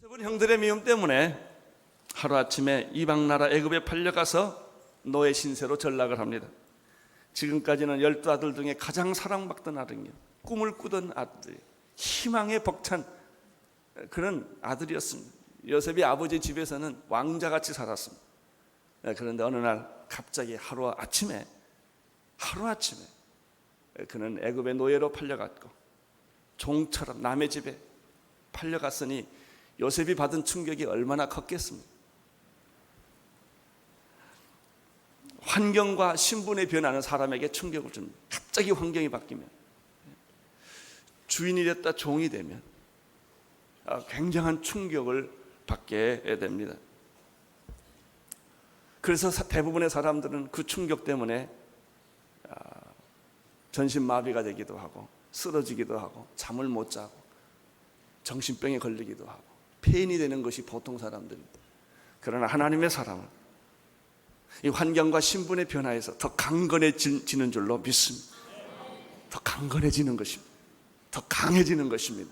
요셉은 형들의 미움 때문에 하루아침에 이방 나라 애굽에 팔려가서 노예 신세로 전락을 합니다. 지금까지는 12아들 중에 가장 사랑받던 아들이요, 꿈을 꾸던 아들, 희망에 벅찬 그런 아들이었습니다. 요셉이 아버지 집에서는 왕자같이 살았습니다. 그런데 어느 날 갑자기 하루아침에 그는 애굽의 노예로 팔려갔고 종처럼 남의 집에 팔려갔으니 요셉이 받은 충격이 얼마나 컸겠습니까? 환경과 신분의 변화는 사람에게 충격을 줍니다. 갑자기 환경이 바뀌면, 주인이 됐다 종이 되면 굉장한 충격을 받게 됩니다. 그래서 대부분의 사람들은 그 충격 때문에 전신마비가 되기도 하고 쓰러지기도 하고 잠을 못 자고 정신병에 걸리기도 하고 폐인이 되는 것이 보통 사람들입니다. 그러나 하나님의 사람은 이 환경과 신분의 변화에서 더 강건해지는 줄로 믿습니다. 더 강건해지는 것입니다. 더 강해지는 것입니다.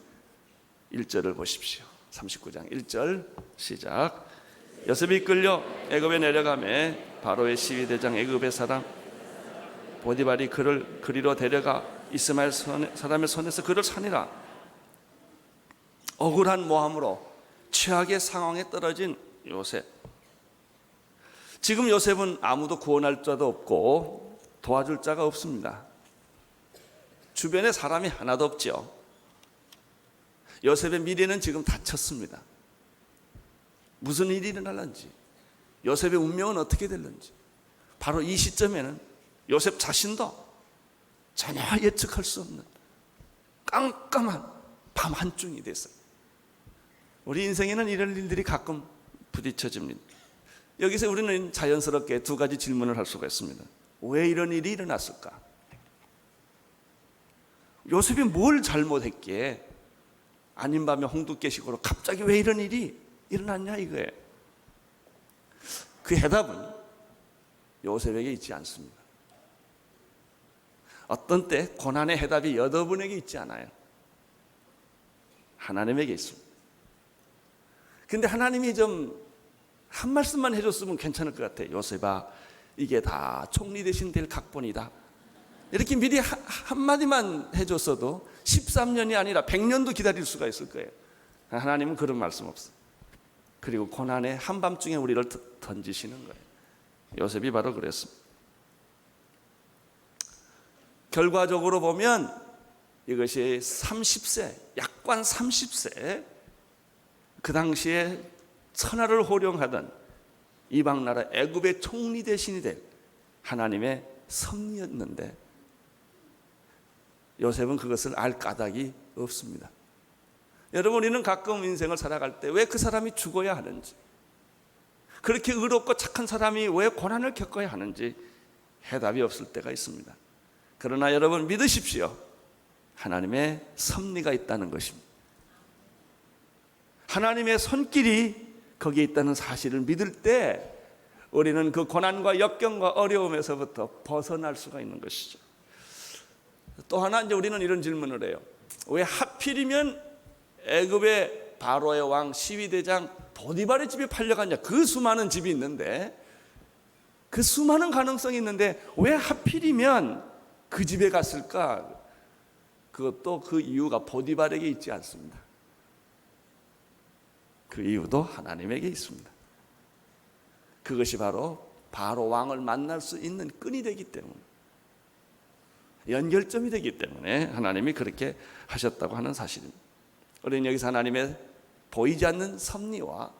1절을 보십시오. 39장 1절 시작. 요셉이 끌려 애굽에 내려가매 바로의 시위대장 애굽의 사람 보디발이 그를 그리로 데려가 이스마엘 사람의 손에서 그를 산이라. 억울한 모함으로 최악의 상황에 떨어진 요셉. 지금 요셉은 아무도 구원할 자도 없고 도와줄 자가 없습니다. 주변에 사람이 하나도 없죠. 요셉의 미래는 지금 닫혔습니다. 무슨 일이 일어날는지, 요셉의 운명은 어떻게 될는지, 바로 이 시점에는 요셉 자신도 전혀 예측할 수 없는 깜깜한 밤 한중이 됐어요. 우리 인생에는 이런 일들이 가끔 부딪혀집니다. 여기서 우리는 자연스럽게 두 가지 질문을 할 수가 있습니다. 왜 이런 일이 일어났을까? 요셉이 뭘 잘못했기에 아닌 밤에 홍두깨식으로 갑자기 왜 이런 일이 일어났냐 이거예요. 그 해답은 요셉에게 있지 않습니다. 어떤 때 고난의 해답이 여러분에게 있지 않아요. 하나님에게 있습니다. 근데 하나님이 좀 한 말씀만 해줬으면 괜찮을 것 같아요. 요셉아, 이게 다 총리 대신 될 각본이다. 이렇게 미리 한마디만 해줬어도 13년이 아니라 100년도 기다릴 수가 있을 거예요. 하나님은 그런 말씀 없어요. 그리고 고난의 한밤중에 우리를 던지시는 거예요. 요셉이 바로 그랬습니다. 결과적으로 보면 이것이 30세, 약관 30세, 그 당시에 천하를 호령하던 이방 나라 애굽의 총리 대신이 될 하나님의 섭리였는데 요셉은 그것을 알 까닭이 없습니다. 여러분, 우리는 가끔 인생을 살아갈 때 왜 그 사람이 죽어야 하는지, 그렇게 의롭고 착한 사람이 왜 고난을 겪어야 하는지 해답이 없을 때가 있습니다. 그러나 여러분 믿으십시오. 하나님의 섭리가 있다는 것입니다. 하나님의 손길이 거기에 있다는 사실을 믿을 때 우리는 그 고난과 역경과 어려움에서부터 벗어날 수가 있는 것이죠. 또 하나 이제 우리는 이런 질문을 해요. 왜 하필이면 애굽의 바로의 왕 시위대장 보디발의 집에 팔려갔냐? 그 수많은 집이 있는데, 그 수많은 가능성이 있는데 왜 하필이면 그 집에 갔을까? 그것도 그 이유가 보디발에게 있지 않습니다. 그 이유도 하나님에게 있습니다. 그것이 바로 바로 왕을 만날 수 있는 끈이 되기 때문에, 연결점이 되기 때문에 하나님이 그렇게 하셨다고 하는 사실입니다. 우리는 여기서 하나님의 보이지 않는 섭리와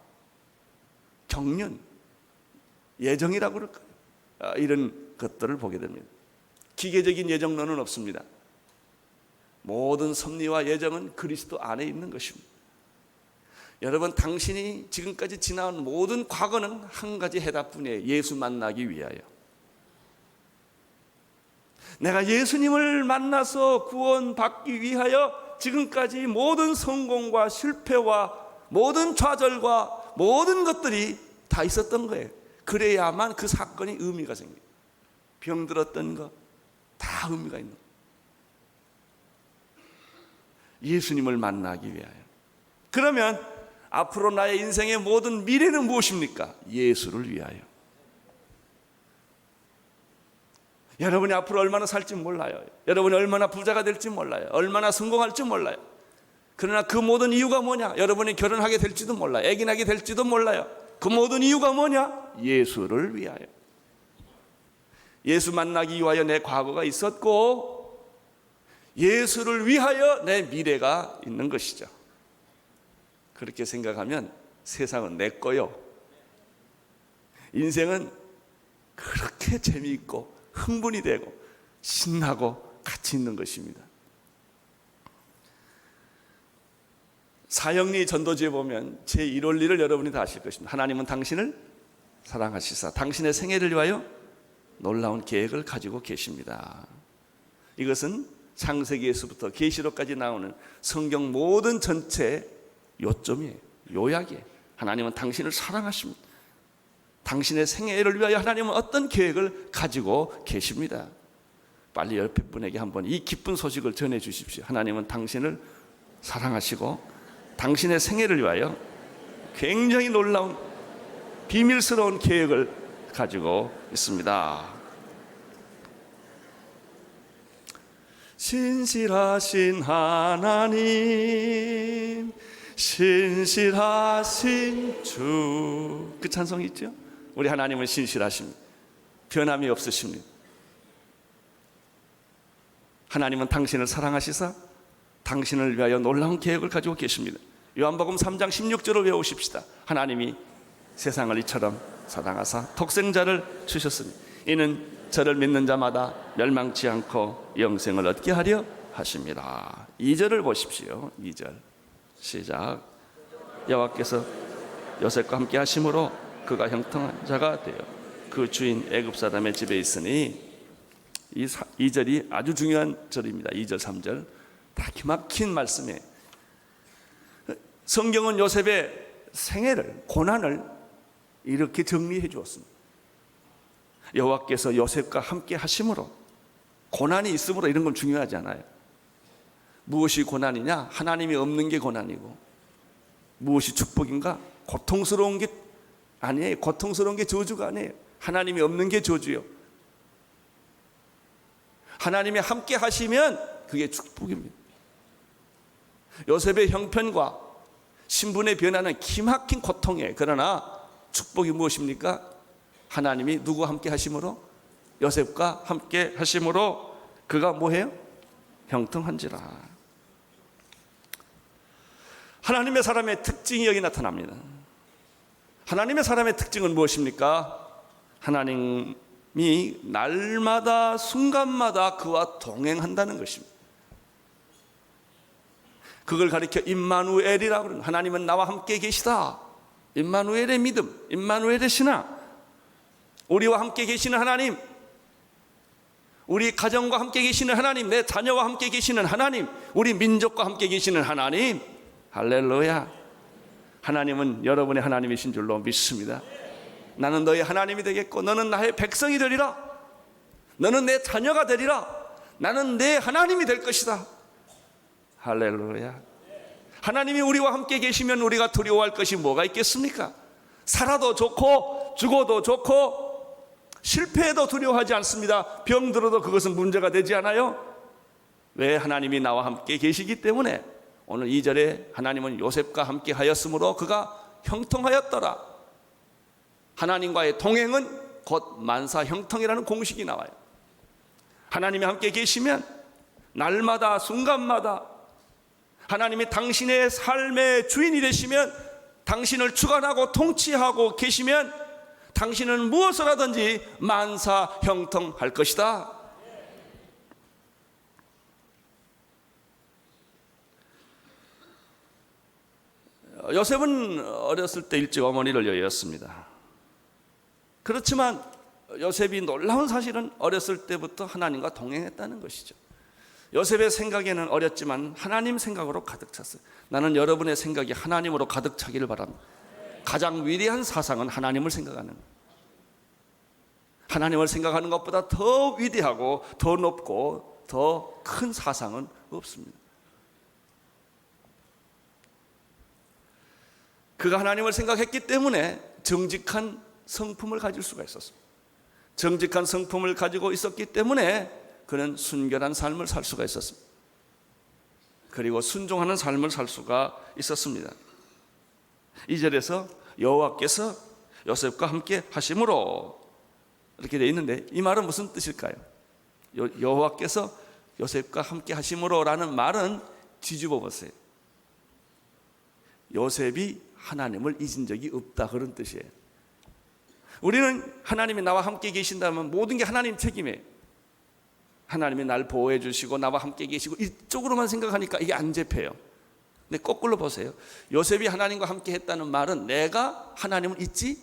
경륜, 예정이라고 그럴까요? 이런 것들을 보게 됩니다. 기계적인 예정론은 없습니다. 모든 섭리와 예정은 그리스도 안에 있는 것입니다. 여러분, 당신이 지금까지 지나온 모든 과거는 한 가지 해답뿐이에요. 예수 만나기 위하여. 내가 예수님을 만나서 구원받기 위하여 지금까지 모든 성공과 실패와 모든 좌절과 모든 것들이 다 있었던 거예요. 그래야만 그 사건이 의미가 생겨요. 병들었던 거 다 의미가 있는 거예요. 예수님을 만나기 위하여. 그러면 앞으로 나의 인생의 모든 미래는 무엇입니까? 예수를 위하여. 여러분이 앞으로 얼마나 살지 몰라요. 여러분이 얼마나 부자가 될지 몰라요. 얼마나 성공할지 몰라요. 그러나 그 모든 이유가 뭐냐? 여러분이 결혼하게 될지도 몰라요. 애기 낳게 될지도 몰라요. 그 모든 이유가 뭐냐? 예수를 위하여. 예수 만나기 위하여 내 과거가 있었고 예수를 위하여 내 미래가 있는 것이죠. 그렇게 생각하면 세상은 내 거요. 인생은 그렇게 재미있고 흥분이 되고 신나고 가치 있는 것입니다. 사형리 전도지에 보면 제1원리를 여러분이 다 아실 것입니다. 하나님은 당신을 사랑하시사 당신의 생애를 위하여 놀라운 계획을 가지고 계십니다. 이것은 창세기에서부터 계시록까지 나오는 성경 모든 전체 요점이에요. 요약이에요. 하나님은 당신을 사랑하십니다. 당신의 생애를 위하여 하나님은 어떤 계획을 가지고 계십니다. 빨리 옆에 분에게 한번 이 기쁜 소식을 전해 주십시오. 하나님은 당신을 사랑하시고 당신의 생애를 위하여 굉장히 놀라운 비밀스러운 계획을 가지고 있습니다. 신실하신 하나님, 신실하신 주. 그 찬송이 있죠? 우리 하나님은 신실하십니다. 변함이 없으십니다. 하나님은 당신을 사랑하시사 당신을 위하여 놀라운 계획을 가지고 계십니다. 요한복음 3장 16절을 외우십시다. 하나님이 세상을 이처럼 사랑하사 독생자를 주셨으니 이는 저를 믿는 자마다 멸망치 않고 영생을 얻게 하려 하십니다. 2절을 보십시오. 2절 시작. 여호와께서 요셉과 함께 하심으로 그가 형통한 자가 되어 그 주인 애굽 사람의 집에 있으니 이 2절이 아주 중요한 절입니다. 2절 3절 다 기막힌 말씀이에요. 성경은 요셉의 생애를 고난을 이렇게 정리해 주었습니다. 여호와께서 요셉과 함께 하심으로 고난이 있으므로 이런 건 중요하지 않아요. 무엇이 고난이냐? 하나님이 없는 게 고난이고 무엇이 축복인가? 고통스러운 게 아니에요. 고통스러운 게 저주가 아니에요. 하나님이 없는 게 저주요. 하나님이 함께 하시면 그게 축복입니다. 요셉의 형편과 신분의 변화는 기막힌 고통이에요. 그러나 축복이 무엇입니까? 하나님이 누구와 함께 하심으로? 요셉과 함께 하심으로 그가 뭐해요? 형통한지라. 하나님의 사람의 특징이 여기 나타납니다. 하나님의 사람의 특징은 무엇입니까? 하나님이 날마다 순간마다 그와 동행한다는 것입니다. 그걸 가리켜 임마누엘이라고 그러는, 하나님은 나와 함께 계시다. 임마누엘의 믿음, 임마누엘의 신앙. 우리와 함께 계시는 하나님, 우리 가정과 함께 계시는 하나님, 내 자녀와 함께 계시는 하나님, 우리 민족과 함께 계시는 하나님. 할렐루야. 하나님은 여러분의 하나님이신 줄로 믿습니다. 나는 너의 하나님이 되겠고 너는 나의 백성이 되리라. 너는 내 자녀가 되리라. 나는 내 하나님이 될 것이다. 할렐루야. 하나님이 우리와 함께 계시면 우리가 두려워할 것이 뭐가 있겠습니까? 살아도 좋고 죽어도 좋고 실패해도 두려워하지 않습니다. 병들어도 그것은 문제가 되지 않아요. 왜? 하나님이 나와 함께 계시기 때문에. 오늘 2절에 하나님은 요셉과 함께 하였으므로 그가 형통하였더라. 하나님과의 동행은 곧 만사 형통이라는 공식이 나와요. 하나님이 함께 계시면 날마다 순간마다 하나님이 당신의 삶의 주인이 되시면, 당신을 주관하고 통치하고 계시면 당신은 무엇을 하든지 만사 형통할 것이다. 요셉은 어렸을 때 일찍 어머니를 여의었습니다. 그렇지만 요셉이 놀라운 사실은 어렸을 때부터 하나님과 동행했다는 것이죠. 요셉의 생각에는 어렸지만 하나님 생각으로 가득 찼어요. 나는 여러분의 생각이 하나님으로 가득 차기를 바랍니다. 가장 위대한 사상은 하나님을 생각하는 거예요. 하나님을 생각하는 것보다 더 위대하고 더 높고 더 큰 사상은 없습니다. 그가 하나님을 생각했기 때문에 정직한 성품을 가질 수가 있었습니다. 정직한 성품을 가지고 있었기 때문에 그는 순결한 삶을 살 수가 있었습니다. 그리고 순종하는 삶을 살 수가 있었습니다. 2절에서 여호와께서 요셉과 함께 하심으로 이렇게 되어 있는데, 이 말은 무슨 뜻일까요? 여호와께서 요셉과 함께 하심으로라는 말은 뒤집어 보세요. 요셉이 하나님을 잊은 적이 없다, 그런 뜻이에요. 우리는 하나님이 나와 함께 계신다면 모든 게 하나님 책임이에요. 하나님이 날 보호해 주시고 나와 함께 계시고, 이쪽으로만 생각하니까 이게 안 잡혀요. 근데 거꾸로 보세요. 요셉이 하나님과 함께 했다는 말은 내가 하나님을 잊지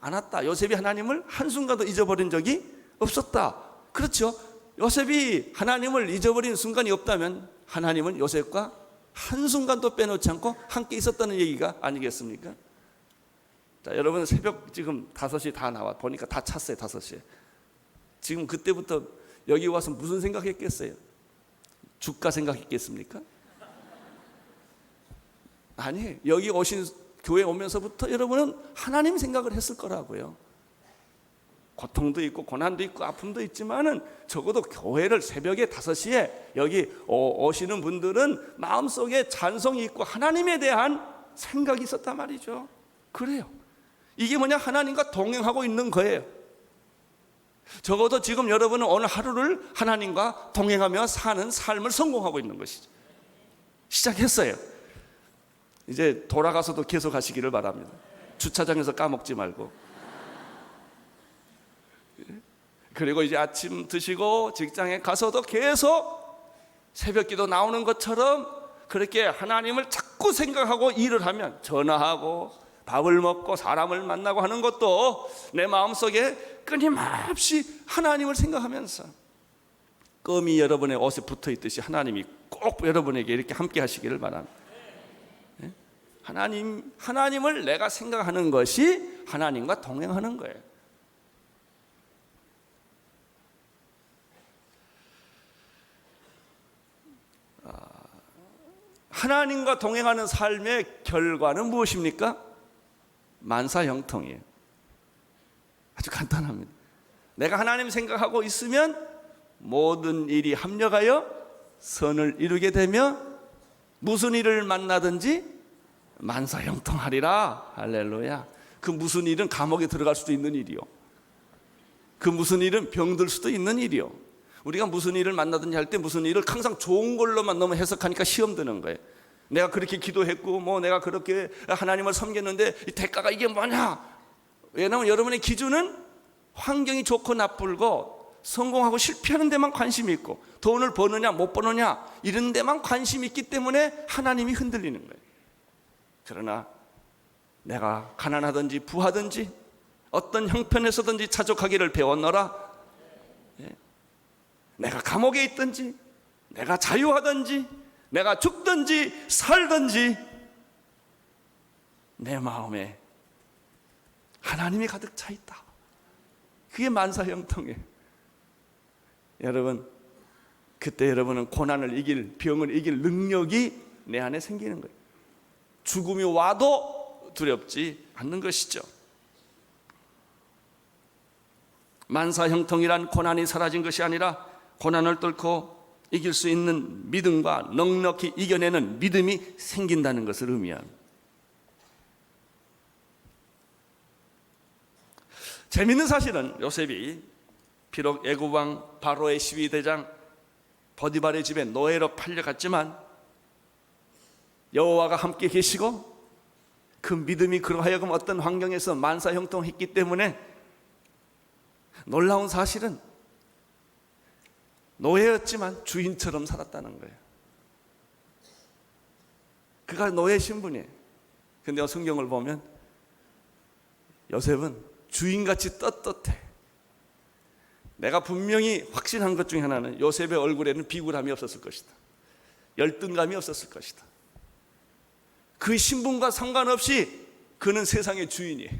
않았다. 요셉이 하나님을 한순간도 잊어버린 적이 없었다. 그렇죠? 요셉이 하나님을 잊어버린 순간이 없다면 하나님은 요셉과 한순간도 빼놓지 않고 함께 있었다는 얘기가 아니겠습니까? 자, 여러분 새벽 지금 5시 다 나와 보니까 다 찼어요. 5시에. 지금 그때부터 여기 와서 무슨 생각했겠어요? 주가 생각했겠습니까? 아니, 여기 오신 교회 오면서부터 여러분은 하나님 생각을 했을 거라고요. 고통도 있고 고난도 있고 아픔도 있지만은 적어도 교회를 새벽에 5시에 여기 오시는 분들은 마음속에 찬송이 있고 하나님에 대한 생각이 있었단 말이죠. 그래요. 이게 뭐냐? 하나님과 동행하고 있는 거예요. 적어도 지금 여러분은 오늘 하루를 하나님과 동행하며 사는 삶을 성공하고 있는 것이죠. 시작했어요. 이제 돌아가서도 계속 하시기를 바랍니다. 주차장에서 까먹지 말고. 그리고 이제 아침 드시고 직장에 가서도 계속 새벽기도 나오는 것처럼 그렇게 하나님을 자꾸 생각하고 일을 하면, 전화하고 밥을 먹고 사람을 만나고 하는 것도 내 마음속에 끊임없이 하나님을 생각하면서, 껌이 여러분의 옷에 붙어 있듯이 하나님이 꼭 여러분에게 이렇게 함께 하시기를 바랍니다. 하나님을 내가 생각하는 것이 하나님과 동행하는 거예요. 하나님과 동행하는 삶의 결과는 무엇입니까? 만사형통이에요. 아주 간단합니다. 내가 하나님 생각하고 있으면 모든 일이 합력하여 선을 이루게 되며 무슨 일을 만나든지 만사형통하리라. 할렐루야. 그 무슨 일은 감옥에 들어갈 수도 있는 일이요, 그 무슨 일은 병들 수도 있는 일이요. 우리가 무슨 일을 만나든지 할 때 무슨 일을 항상 좋은 걸로만 너무 해석하니까 시험 드는 거예요. 내가 그렇게 기도했고 뭐 내가 그렇게 하나님을 섬겼는데 이 대가가 이게 뭐냐? 왜냐하면 여러분의 기준은 환경이 좋고 나쁘고 성공하고 실패하는 데만 관심이 있고 돈을 버느냐 못 버느냐 이런 데만 관심이 있기 때문에 하나님이 흔들리는 거예요. 그러나 내가 가난하든지 부하든지 어떤 형편에서든지 자족하기를 배웠노라. 내가 감옥에 있든지 내가 자유하든지 내가 죽든지 살든지 내 마음에 하나님이 가득 차 있다. 그게 만사형통이에요. 여러분, 그때 여러분은 고난을 이길, 병을 이길 능력이 내 안에 생기는 거예요. 죽음이 와도 두렵지 않는 것이죠. 만사형통이란 고난이 사라진 것이 아니라 고난을 뚫고 이길 수 있는 믿음과 넉넉히 이겨내는 믿음이 생긴다는 것을 의미합니다. 재미있는 사실은 요셉이 비록 애굽왕 바로의 시위대장 보디발의 집에 노예로 팔려갔지만 여호와가 함께 계시고 그 믿음이 그로 하여금 어떤 환경에서 만사형통했기 때문에 놀라운 사실은 노예였지만 주인처럼 살았다는 거예요. 그가 노예 신분이에요. 근데 성경을 보면 요셉은 주인같이 떳떳해. 내가 분명히 확신한 것 중에 하나는 요셉의 얼굴에는 비굴함이 없었을 것이다. 열등감이 없었을 것이다. 그 신분과 상관없이 그는 세상의 주인이에요.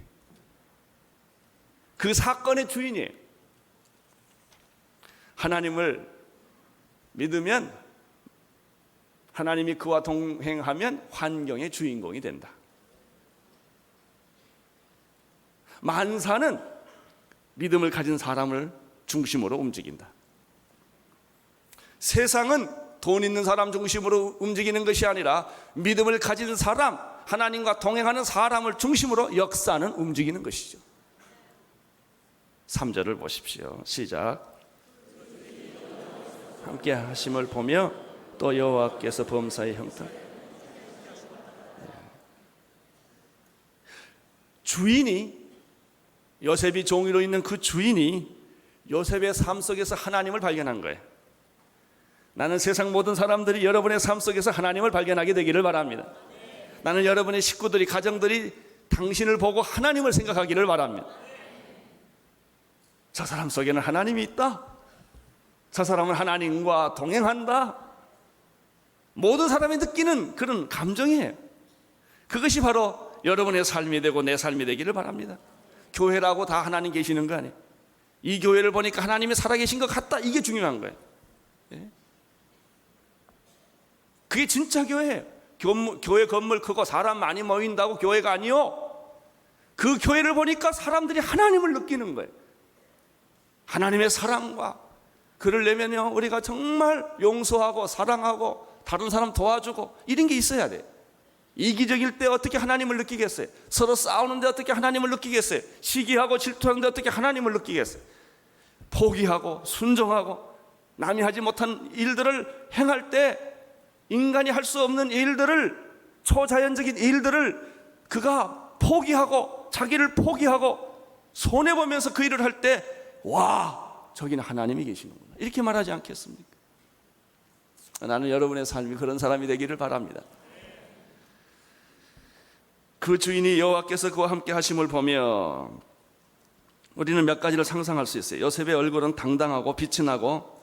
그 사건의 주인이에요. 하나님을 믿으면, 하나님이 그와 동행하면 환경의 주인공이 된다. 만사는 믿음을 가진 사람을 중심으로 움직인다. 세상은 돈 있는 사람 중심으로 움직이는 것이 아니라 믿음을 가진 사람, 하나님과 동행하는 사람을 중심으로 역사는 움직이는 것이죠. 3절을 보십시오. 시작. 함께 하심을 보며 또 여호와께서 범사의 형통. 주인이, 요셉이 종이로 있는 그 주인이 요셉의 삶 속에서 하나님을 발견한 거예요. 나는 세상 모든 사람들이 여러분의 삶 속에서 하나님을 발견하게 되기를 바랍니다. 나는 여러분의 식구들이, 가정들이 당신을 보고 하나님을 생각하기를 바랍니다. 저 사람 속에는 하나님이 있다. 저 사람은 하나님과 동행한다. 모든 사람이 느끼는 그런 감정이에요. 그것이 바로 여러분의 삶이 되고 내 삶이 되기를 바랍니다. 교회라고 다 하나님 계시는 거 아니에요. 이 교회를 보니까 하나님이 살아계신 것 같다. 이게 중요한 거예요. 그게 진짜 교회예요. 교회 건물 크고 사람 많이 모인다고 교회가 아니요. 그 교회를 보니까 사람들이 하나님을 느끼는 거예요. 하나님의 사랑과, 그러려면요 우리가 정말 용서하고 사랑하고 다른 사람 도와주고 이런 게 있어야 돼요. 이기적일 때 어떻게 하나님을 느끼겠어요? 서로 싸우는데 어떻게 하나님을 느끼겠어요? 시기하고 질투하는데 어떻게 하나님을 느끼겠어요? 포기하고 순종하고 남이 하지 못한 일들을 행할 때, 인간이 할 수 없는 일들을, 초자연적인 일들을 그가 포기하고 자기를 포기하고 손해보면서 그 일을 할 때, 와, 저기는 하나님이 계시는구나, 이렇게 말하지 않겠습니까? 나는 여러분의 삶이 그런 사람이 되기를 바랍니다. 그 주인이 여호와께서 그와 함께 하심을 보며 우리는 몇 가지를 상상할 수 있어요. 요셉의 얼굴은 당당하고 빛이 나고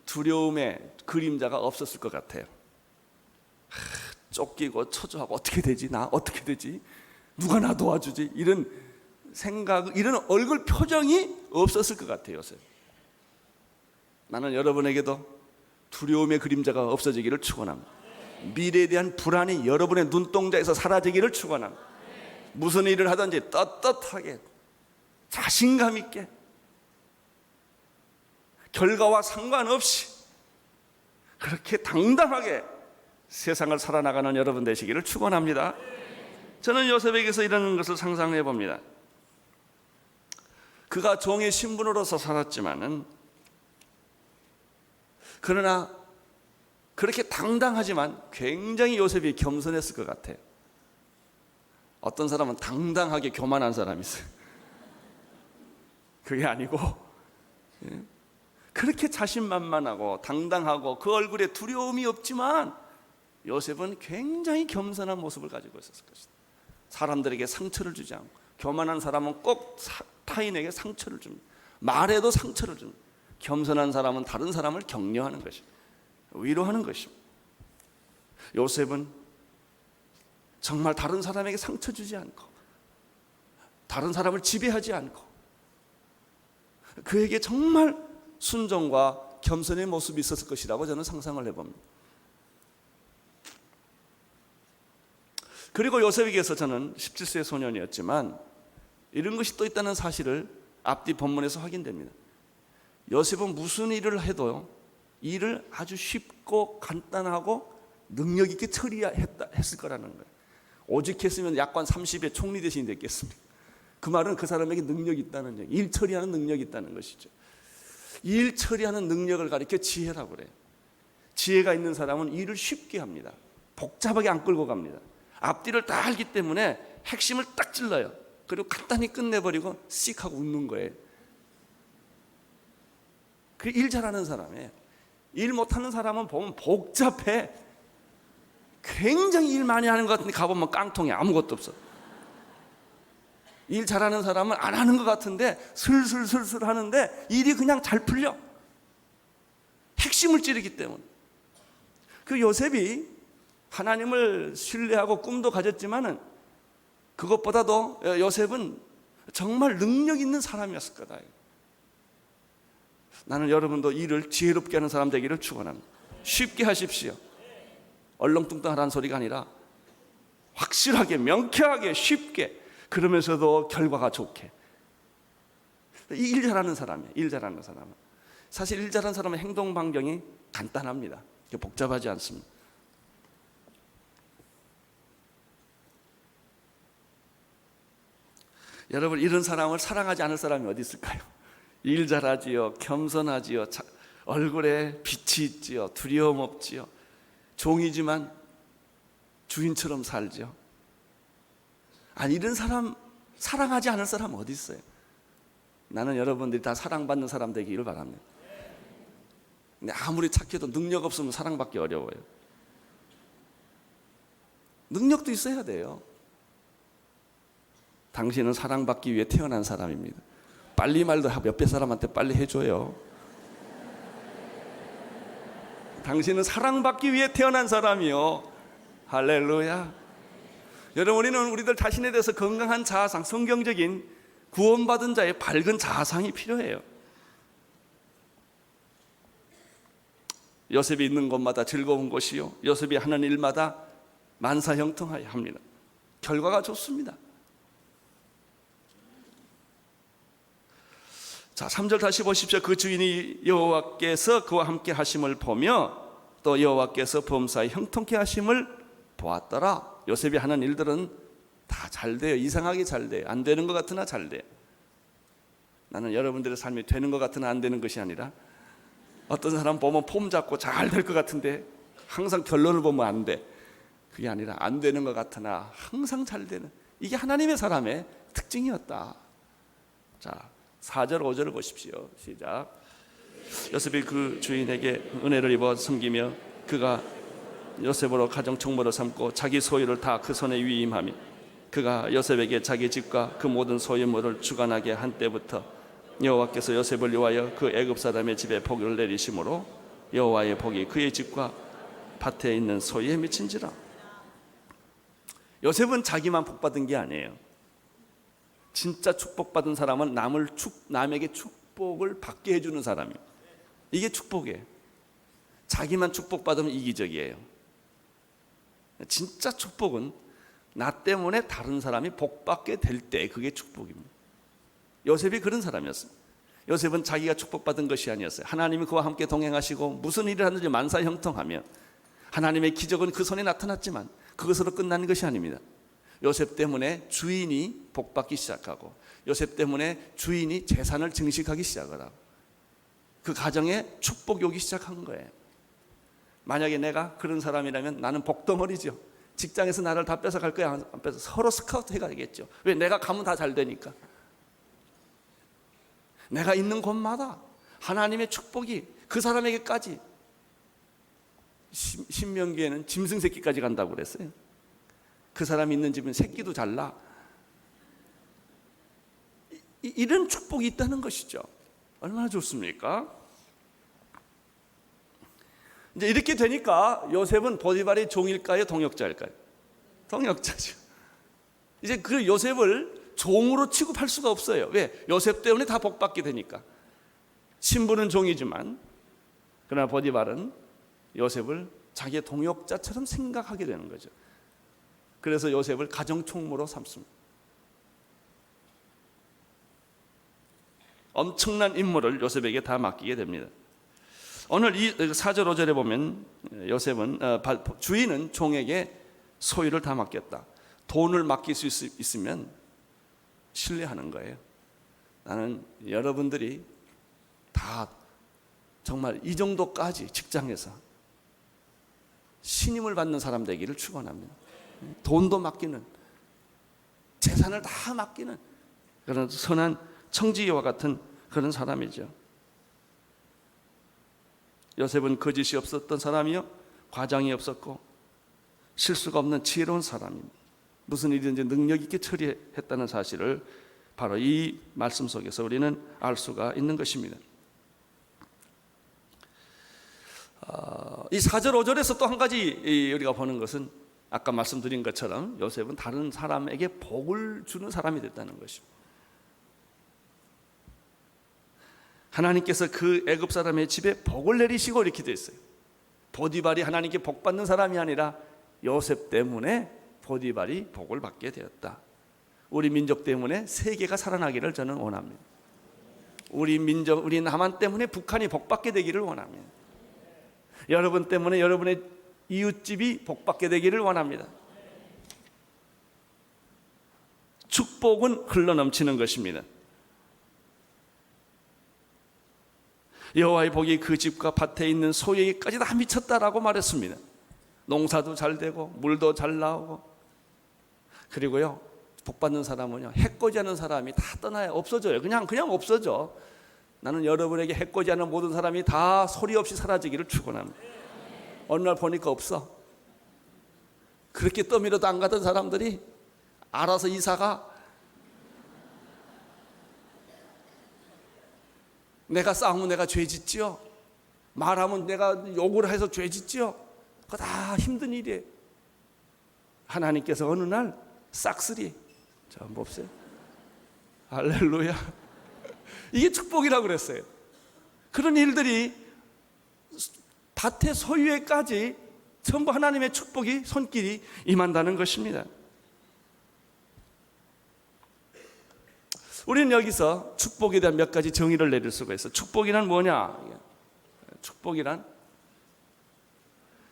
두려움의 그림자가 없었을 것 같아요. 쫓기고 초조하고 어떻게 되지? 나 어떻게 되지? 누가 나 도와주지? 이런 생각, 이런 얼굴 표정이 없었을 것 같아요. 요셉. 나는 여러분에게도 두려움의 그림자가 없어지기를 축원합니다. 미래에 대한 불안이 여러분의 눈동자에서 사라지기를 축원합니다. 무슨 일을 하든지 떳떳하게, 자신감 있게, 결과와 상관없이 그렇게 당당하게 세상을 살아나가는 여러분 되시기를 축원합니다. 저는 요셉에게서 이런 것을 상상해 봅니다. 그가 종의 신분으로서 살았지만은, 그러나 그렇게 당당하지만 굉장히 요셉이 겸손했을 것 같아요. 어떤 사람은 당당하게 교만한 사람이 있어요. 그게 아니고 그렇게 자신만만하고 당당하고 그 얼굴에 두려움이 없지만 요셉은 굉장히 겸손한 모습을 가지고 있었을 것이다. 사람들에게 상처를 주지 않고, 교만한 사람은 꼭 타인에게 상처를 줍니다. 말에도 상처를 줍니다. 겸손한 사람은 다른 사람을 격려하는 것입니다. 위로하는 것입니다. 요셉은 정말 다른 사람에게 상처 주지 않고 다른 사람을 지배하지 않고 그에게 정말 순종과 겸손의 모습이 있었을 것이라고 저는 상상을 해봅니다. 그리고 요셉에게서 저는 17세의 소년이었지만 이런 것이 또 있다는 사실을 앞뒤 본문에서 확인됩니다. 요셉은 무슨 일을 해도 일을 아주 쉽고 간단하고 능력 있게 처리했을 거라는 거예요. 오직 했으면 약관 30의 총리 대신이 됐겠습니까? 그 말은 그 사람에게 능력이 있다는 얘기, 일 처리하는 능력이 있다는 것이죠. 일 처리하는 능력을 가리켜 지혜라고 그래요. 지혜가 있는 사람은 일을 쉽게 합니다. 복잡하게 안 끌고 갑니다. 앞뒤를 다 알기 때문에 핵심을 딱 찔러요. 그리고 간단히 끝내버리고 씩 하고 웃는 거예요. 그 일 잘하는 사람이에요. 일 못하는 사람은 보면 복잡해. 굉장히 일 많이 하는 것 같은데 가보면 깡통이야. 아무것도 없어. 일 잘하는 사람은 안 하는 것 같은데 슬슬슬슬 하는데 일이 그냥 잘 풀려. 핵심을 찌르기 때문에. 그 요셉이 하나님을 신뢰하고 꿈도 가졌지만은 그것보다도 요셉은 정말 능력 있는 사람이었을 거다. 나는 여러분도 일을 지혜롭게 하는 사람 되기를 축원합니다. 쉽게 하십시오. 얼렁뚱땅하라는 소리가 아니라 확실하게, 명쾌하게, 쉽게. 그러면서도 결과가 좋게. 일 잘하는 사람이에요. 일 잘하는 사람은. 사실 일 잘하는 사람은 행동 반경이 간단합니다. 복잡하지 않습니다. 여러분, 이런 사람을 사랑하지 않을 사람이 어디 있을까요? 일 잘하지요, 겸손하지요, 얼굴에 빛이 있지요, 두려움 없지요, 종이지만 주인처럼 살죠. 아니, 이런 사람 사랑하지 않을 사람 어디 있어요? 나는 여러분들이 다 사랑받는 사람 되기를 바랍니다. 근데 아무리 착해도 능력 없으면 사랑받기 어려워요. 능력도 있어야 돼요. 당신은 사랑받기 위해 태어난 사람입니다. 빨리 말도 옆에 사람한테 빨리 해줘요. 당신은 사랑받기 위해 태어난 사람이요. 할렐루야. 여러분, 우리들 자신에 대해서 건강한 자아상, 성경적인 구원받은 자의 밝은 자아상이 필요해요. 요셉이 있는 곳마다 즐거운 곳이요, 요셉이 하는 일마다 만사형통하여 합니다. 결과가 좋습니다. 자, 3절 다시 보십시오. 그 주인이 여호와께서 그와 함께 하심을 보며 또 여호와께서 범사에 형통케 하심을 보았더라. 요셉이 하는 일들은 다 잘 돼요. 이상하게 잘 돼요. 안 되는 것 같으나 잘 돼요. 나는 여러분들의 삶이 되는 것 같으나 안 되는 것이 아니라, 어떤 사람 보면 폼 잡고 잘 될 것 같은데 항상 결론을 보면 안 돼. 그게 아니라 안 되는 것 같으나 항상 잘 되는, 이게 하나님의 사람의 특징이었다. 자, 4절 5절을 보십시오. 시작. 요셉이 그 주인에게 은혜를 입어 섬기며 그가 요셉으로 가정 총무를 삼고 자기 소유를 다 그 손에 위임하며 그가 요셉에게 자기 집과 그 모든 소유물을 주관하게 한 때부터 여호와께서 요셉을 위하여 그 애굽 사람의 집에 복을 내리심으로 여호와의 복이 그의 집과 밭에 있는 소유에 미친지라. 요셉은 자기만 복받은 게 아니에요. 진짜 축복받은 사람은 남에게 축복을 받게 해주는 사람이에요. 이게 축복이에요. 자기만 축복받으면 이기적이에요. 진짜 축복은 나 때문에 다른 사람이 복받게 될 때, 그게 축복입니다. 요셉이 그런 사람이었어요. 요셉은 자기가 축복받은 것이 아니었어요. 하나님이 그와 함께 동행하시고 무슨 일을 하든지 만사형통하며 하나님의 기적은 그 손에 나타났지만 그것으로 끝나는 것이 아닙니다. 요셉 때문에 주인이 복받기 시작하고 요셉 때문에 주인이 재산을 증식하기 시작을 하고 그 가정에 축복이 오기 시작한 거예요. 만약에 내가 그런 사람이라면 나는 복덩어리죠. 직장에서 나를 다 뺏어갈 거야, 안 뺏어? 서로 스카우트 해가야겠죠. 왜? 내가 가면 다 잘 되니까. 내가 있는 곳마다 하나님의 축복이 그 사람에게까지, 신명기에는 짐승 새끼까지 간다고 그랬어요. 그 사람이 있는 집은 새끼도 잘 나. 이런 축복이 있다는 것이죠. 얼마나 좋습니까? 이제 이렇게 되니까 요셉은 보디발의 종일까요, 동역자일까요? 동역자죠. 이제 그 요셉을 종으로 취급할 수가 없어요. 왜? 요셉 때문에 다 복받게 되니까. 신부는 종이지만 그러나 보디발은 요셉을 자기의 동역자처럼 생각하게 되는 거죠. 그래서 요셉을 가정총무로 삼습니다. 엄청난 임무를 요셉에게 다 맡기게 됩니다. 오늘 이 4절 5절에 보면 요셉은 주인은 종에게 소유를 다 맡겼다. 돈을 맡길 수 있으면 신뢰하는 거예요. 나는 여러분들이 다 정말 이 정도까지 직장에서 신임을 받는 사람 되기를 축원합니다. 돈도 맡기는, 재산을 다 맡기는 그런 선한 청지기와 같은 그런 사람이죠. 요셉은 거짓이 없었던 사람이요, 과장이 없었고 실수가 없는 지혜로운 사람입니다. 무슨 일이든지 능력 있게 처리했다는 사실을 바로 이 말씀 속에서 우리는 알 수가 있는 것입니다. 이 4절 5절에서 또 한 가지 우리가 보는 것은 아까 말씀드린 것처럼 요셉은 다른 사람에게 복을 주는 사람이 됐다는 것입니다. 하나님께서 그 애굽 사람의 집에 복을 내리시고 이렇게 되어 있어요. 보디발이 하나님께 복 받는 사람이 아니라 요셉 때문에 보디발이 복을 받게 되었다. 우리 민족 때문에 세계가 살아나기를 저는 원합니다. 우리 민족, 우리 남한 때문에 북한이 복받게 되기를 원합니다. 여러분 때문에 여러분의 이웃집이 복받게 되기를 원합니다. 축복은 흘러넘치는 것입니다. 여호와의 복이 그 집과 밭에 있는 소에게까지 다 미쳤다라고 말했습니다. 농사도 잘 되고 물도 잘 나오고, 그리고요 복 받는 사람은요 해코지하는 사람이 다 떠나요. 없어져요. 그냥 없어져. 나는 여러분에게 해코지하는 모든 사람이 다 소리 없이 사라지기를 축원합니다. 어느 날 보니까 없어. 그렇게 떠밀어도 안 가던 사람들이 알아서 이사가. 내가 싸우면 내가 죄 짓지요. 말하면 내가 욕을 해서 죄 짓지요. 그거 다 힘든 일이에요. 하나님께서 어느 날 싹쓸이, 자 몹세요. 할렐루야. 이게 축복이라고 그랬어요. 그런 일들이 밭의 소유에까지 전부 하나님의 축복이 손길이 임한다는 것입니다. 우리는 여기서 축복에 대한 몇 가지 정의를 내릴 수가 있어요. 축복이란 뭐냐? 축복이란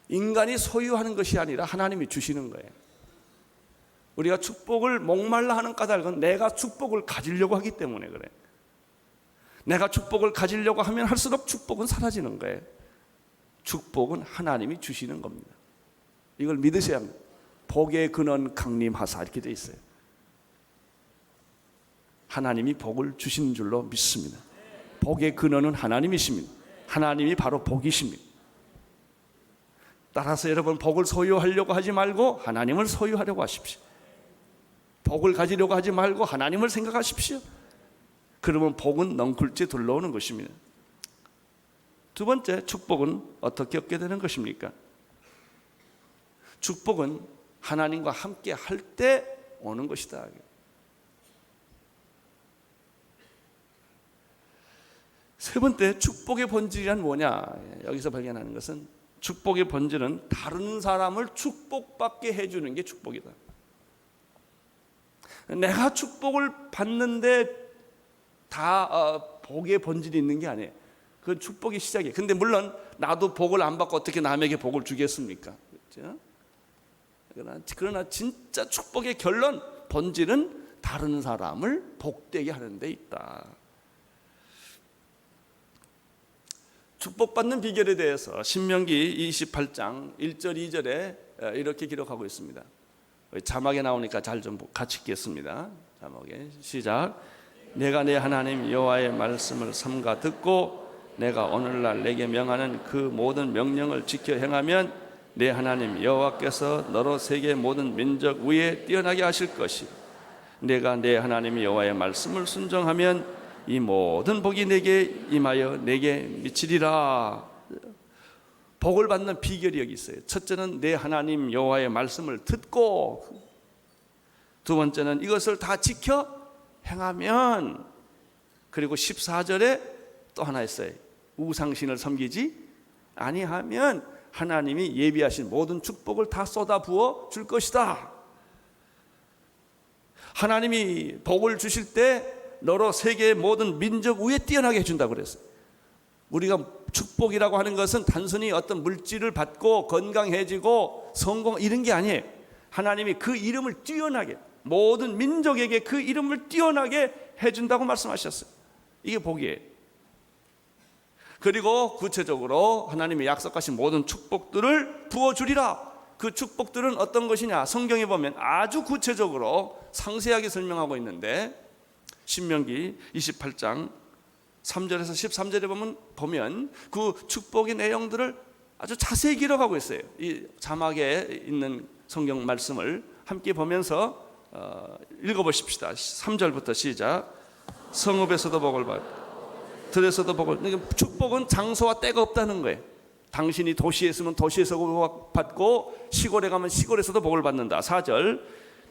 인간이 소유하는 것이 아니라 하나님이 주시는 거예요. 우리가 축복을 목말라 하는 까닭은 내가 축복을 가지려고 하기 때문에 그래. 내가 축복을 가지려고 하면 할수록 축복은 사라지는 거예요. 축복은 하나님이 주시는 겁니다. 이걸 믿으셔야 합니다. 복의 근원 강림하사 이렇게 되어 있어요. 하나님이 복을 주시는 줄로 믿습니다. 복의 근원은 하나님이십니다. 하나님이 바로 복이십니다. 따라서 여러분 복을 소유하려고 하지 말고 하나님을 소유하려고 하십시오. 복을 가지려고 하지 말고 하나님을 생각하십시오. 그러면 복은 넝쿨째 둘러오는 것입니다. 두 번째, 축복은 어떻게 얻게 되는 것입니까? 축복은 하나님과 함께 할 때 오는 것이다. 세 번째, 축복의 본질이란 뭐냐? 여기서 발견하는 것은 축복의 본질은 다른 사람을 축복받게 해주는 게 축복이다. 내가 축복을 받는데 다 복의 본질이 있는 게 아니에요. 그건 축복의 시작이에요. 근데 물론 나도 복을 안 받고 어떻게 남에게 복을 주겠습니까? 그렇죠? 그러나 진짜 축복의 결론, 본질은 다른 사람을 복되게 하는 데 있다. 축복받는 비결에 대해서 신명기 28장 1절 2절에 이렇게 기록하고 있습니다. 자막에 나오니까 잘 좀 같이 읽겠습니다. 자막에 시작. 내가 내 하나님 여호와의 말씀을 삼가 듣고 내가 오늘날 내게 명하는 그 모든 명령을 지켜 행하면 내 하나님 여호와께서 너로 세계 모든 민족 위에 뛰어나게 하실 것이, 내가 내 하나님 여호와의 말씀을 순종하면 이 모든 복이 내게 임하여 내게 미치리라. 복을 받는 비결이 여기 있어요. 첫째는 내 하나님 여호와의 말씀을 듣고, 두 번째는 이것을 다 지켜 행하면, 그리고 14절에 또 하나 있어요. 우상신을 섬기지 아니하면 하나님이 예비하신 모든 축복을 다 쏟아부어 줄 것이다. 하나님이 복을 주실 때 너로 세계의 모든 민족 위에 뛰어나게 해준다고 그랬어요. 우리가 축복이라고 하는 것은 단순히 어떤 물질을 받고 건강해지고 성공 이런 게 아니에요. 하나님이 그 이름을 뛰어나게, 모든 민족에게 그 이름을 뛰어나게 해준다고 말씀하셨어요. 이게 복이에요. 그리고 구체적으로 하나님이 약속하신 모든 축복들을 부어주리라. 그 축복들은 어떤 것이냐? 성경에 보면 아주 구체적으로 상세하게 설명하고 있는데, 신명기 28장 3절에서 13절에 보면 그 축복의 내용들을 아주 자세히 기록하고 있어요. 이 자막에 있는 성경 말씀을 함께 보면서 읽어보십시다. 3절부터 시작. 성읍에서도 복을 받고 들에서도 복을. 축복은 장소와 때가 없다는 거예요. 당신이 도시에 있으면 도시에서 받고 시골에 가면 시골에서도 복을 받는다. 4절.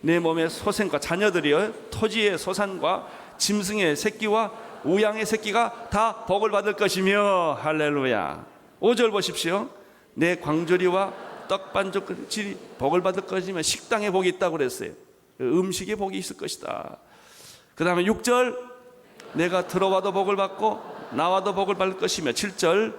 내 몸의 소생과 자녀들이여 토지의 소산과 짐승의 새끼와 우양의 새끼가 다 복을 받을 것이며. 할렐루야. 5절 보십시오. 내 광조리와 떡반죽질이 복을 받을 것이며. 식당에 복이 있다고 그랬어요. 음식에 복이 있을 것이다. 그 다음에 6절, 내가 들어와도 복을 받고 나와도 복을 받을 것이며, 7절,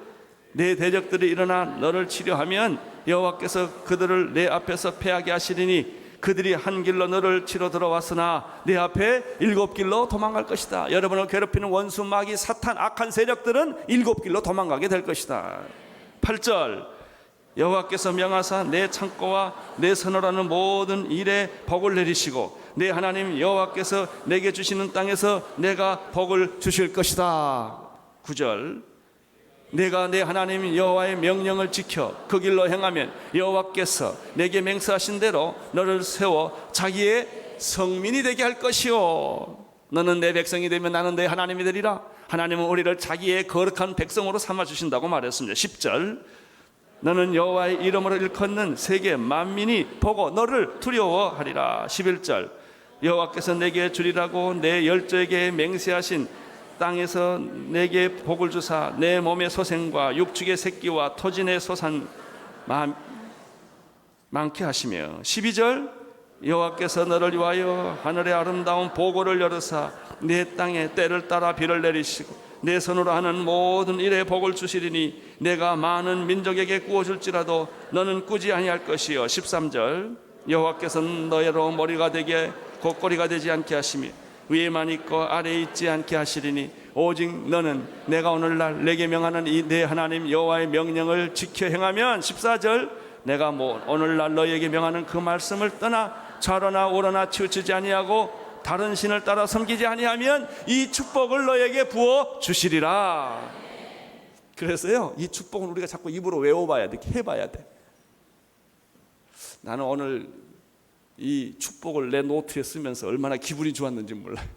내 대적들이 일어나 너를 치료하면 여호와께서 그들을 내 앞에서 패하게 하시리니 그들이 한 길로 너를 치러 들어왔으나 내 앞에 7길로 도망갈 것이다. 여러분을 괴롭히는 원수, 마귀, 사탄, 악한 세력들은 7길로 도망가게 될 것이다. 8절, 여호와께서 명하사 내 창고와 내 선호라는 모든 일에 복을 내리시고 내 하나님 여호와께서 내게 주시는 땅에서 내가 복을 주실 것이다. 9절, 내가 내 하나님 여호와의 명령을 지켜 그 길로 행하면 여호와께서 내게 맹세하신 대로 너를 세워 자기의 성민이 되게 할 것이요, 너는 내 백성이 되면 나는 내 하나님이 되리라. 하나님은 우리를 자기의 거룩한 백성으로 삼아주신다고 말했습니다. 10절, 너는 여호와의 이름으로 일컫는 세계 만민이 보고 너를 두려워하리라. 11절, 여호와께서 내게 주리라고 내 열조에게 맹세하신 땅에서 내게 복을 주사 내 몸의 소생과 육축의 새끼와 토진의 소산 많게 하시며, 12절, 여호와께서 너를 위하여 하늘의 아름다운 보고를 열으사 내 땅에 때를 따라 비를 내리시고 내 손으로 하는 모든 일에 복을 주시리니 내가 많은 민족에게 구워줄지라도 너는 꾸지 아니할 것이요. 13절, 여호와께서는 너희로 머리가 되게 곧꼬리가 되지 않게 하시며 위에만 있고 아래에 있지 않게 하시리니 오직 너는 내가 오늘날 내게 명하는 이 내 하나님 여호와의 명령을 지켜 행하면, 14절, 내가 오늘날 너희에게 명하는 그 말씀을 떠나 좌로나 우로나 치우치지 아니하고 다른 신을 따라 섬기지 아니하면 이 축복을 너희에게 부어 주시리라. 그래서요, 이 축복은 우리가 자꾸 입으로 외워봐야 돼, 해봐야 돼. 나는 오늘 이 축복을 내 노트에 쓰면서 얼마나 기분이 좋았는지 몰라요.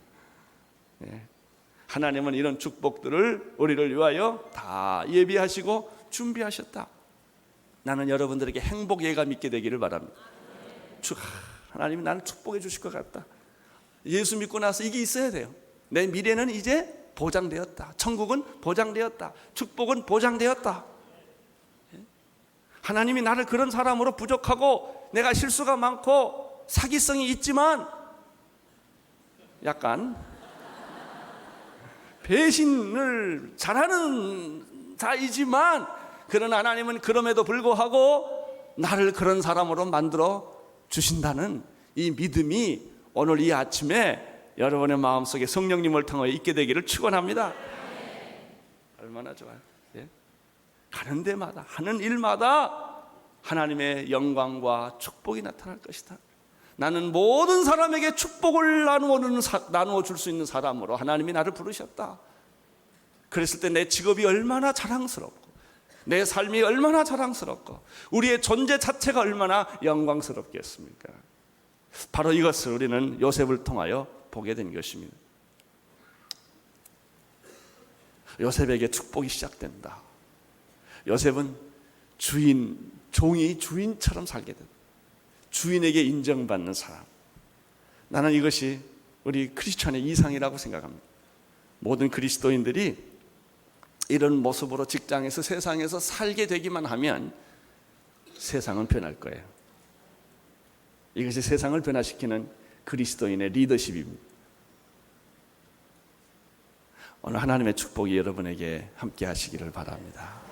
하나님은 이런 축복들을 우리를 위하여 다 예비하시고 준비하셨다. 나는 여러분들에게 행복 예감 있게 되기를 바랍니다. 하나님이 나를 축복해 주실 것 같다. 예수 믿고 나서 이게 있어야 돼요. 내 미래는 이제 보장되었다. 천국은 보장되었다. 축복은 보장되었다. 하나님이 나를 그런 사람으로 부족하고 내가 실수가 많고 사기성이 있지만 약간 배신을 잘하는 자이지만, 그런 하나님은 그럼에도 불구하고 나를 그런 사람으로 만들어 주신다는 이 믿음이 오늘 이 아침에 여러분의 마음속에 성령님을 통하여 있게 되기를 축원합니다. 얼마나 좋아요. 가는 데마다 하는 일마다 하나님의 영광과 축복이 나타날 것이다. 나는 모든 사람에게 축복을 나누어 줄 수 있는 사람으로 하나님이 나를 부르셨다. 그랬을 때 내 직업이 얼마나 자랑스럽고 내 삶이 얼마나 자랑스럽고 우리의 존재 자체가 얼마나 영광스럽겠습니까? 바로 이것을 우리는 요셉을 통하여 보게 된 것입니다. 요셉에게 축복이 시작된다. 요셉은 종이 주인처럼 살게 된다. 주인에게 인정받는 사람. 나는 이것이 우리 크리스천의 이상이라고 생각합니다. 모든 그리스도인들이 이런 모습으로 직장에서 세상에서 살게 되기만 하면 세상은 변할 거예요. 이것이 세상을 변화시키는 그리스도인의 리더십입니다. 오늘 하나님의 축복이 여러분에게 함께 하시기를 바랍니다.